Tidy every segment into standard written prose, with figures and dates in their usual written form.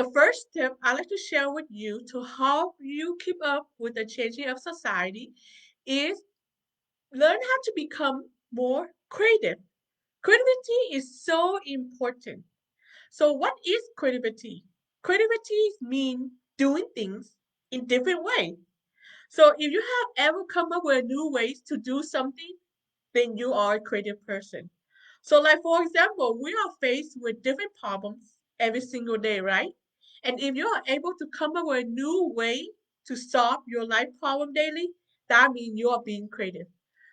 The first tip I like to share with you to help you keep up with the changing of society is learn how to become more creative. Creativity is so important. So, what is creativity? Creativity means doing things in different ways. So, if you have ever come up with new ways to do something, then you are a creative person. So, like for example, we are faced with different problems every single day, right? And if you are able to come up with a new way to solve your life problem daily, that means you are being creative.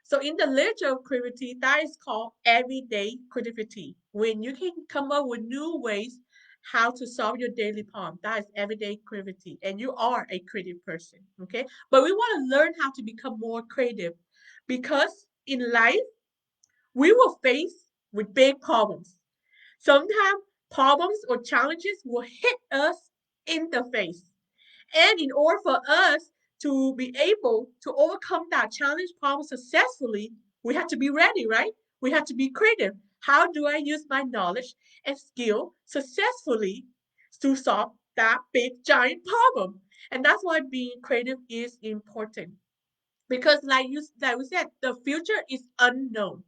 So, in the literature of creativity, that is called everyday creativity. When you can come up with new ways how to solve your daily problem, that is everyday creativity, and you are a creative person. Okay, but we want to learn how to become more creative because in life we will face with big problems. Sometimes problems or challenges will hit us in the face. And in order for us to be able to overcome that challenge problem successfully, we have to be ready, right? We have to be creative. How do I use my knowledge and skill successfully to solve that big giant problem? And that's why being creative is important. Because like we said, the future is unknown.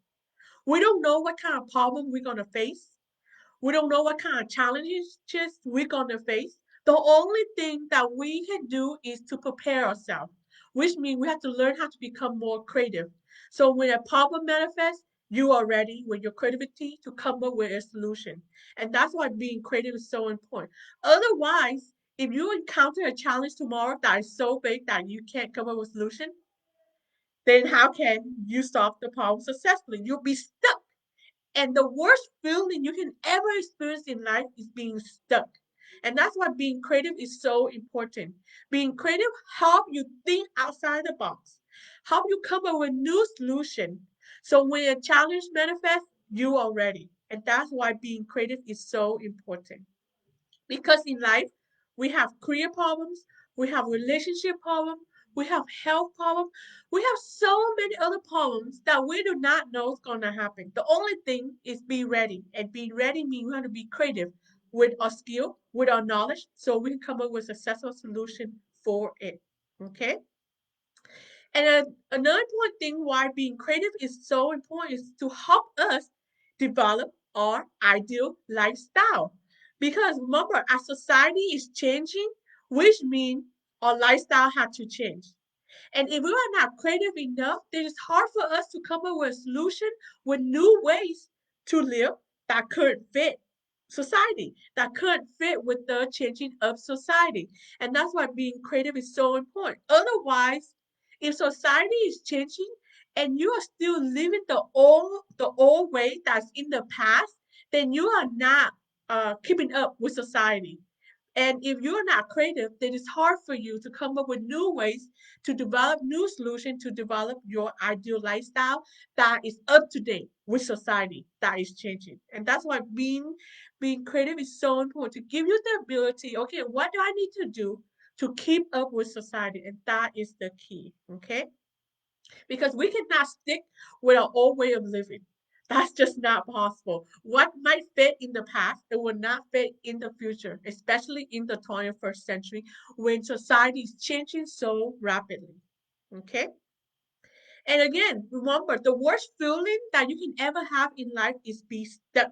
We don't know what kind of problem we're gonna face. We don't know what kind of challenges we're gonna face. The only thing that we can do is to prepare ourselves, which means we have to learn how to become more creative. So when a problem manifests, you are ready with your creativity to come up with a solution. And that's why being creative is so important. Otherwise, if you encounter a challenge tomorrow that is so big that you can't come up with a solution, then how can you solve the problem successfully? You'll be stuck. And the worst feeling you can ever experience in life is being stuck. And that's why being creative is so important. Being creative help you think outside the box, help you come up with new solution. So when a challenge manifests, you are ready. And that's why being creative is so important. Because in life, we have career problems, we have relationship problems, we have health problems, we have so many other problems that we do not know is going to happen. The only thing is be ready. And being ready means we have to be creative with our skill, with our knowledge, so we can come up with a successful solution for it. Okay? And another important thing why being creative is so important is to help us develop our ideal lifestyle. Because remember, our society is changing, which means our lifestyle had to change. And if we are not creative enough, then it's hard for us to come up with a solution with new ways to live that could fit society, that could fit with the changing of society. And that's why being creative is so important. Otherwise, if society is changing and you are still living the old way that's in the past, then you are not keeping up with society. And if you're not creative, then it's hard for you to come up with new ways to develop new solutions to develop your ideal lifestyle that is up to date with society that is changing. And that's why being creative is so important to give you the ability, okay, what do I need to do to keep up with society? And that is the key, okay? Because we cannot stick with our old way of living. That's just not possible. What might fit in the past, it will not fit in the future, especially in the 21st century when society is changing so rapidly. Okay? And again, remember the worst feeling that you can ever have in life is be stuck.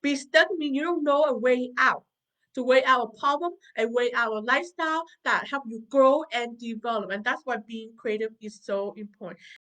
Be stuck means you don't know a way out. To way out a problem, a way out a lifestyle that help you grow and develop. And that's why being creative is so important.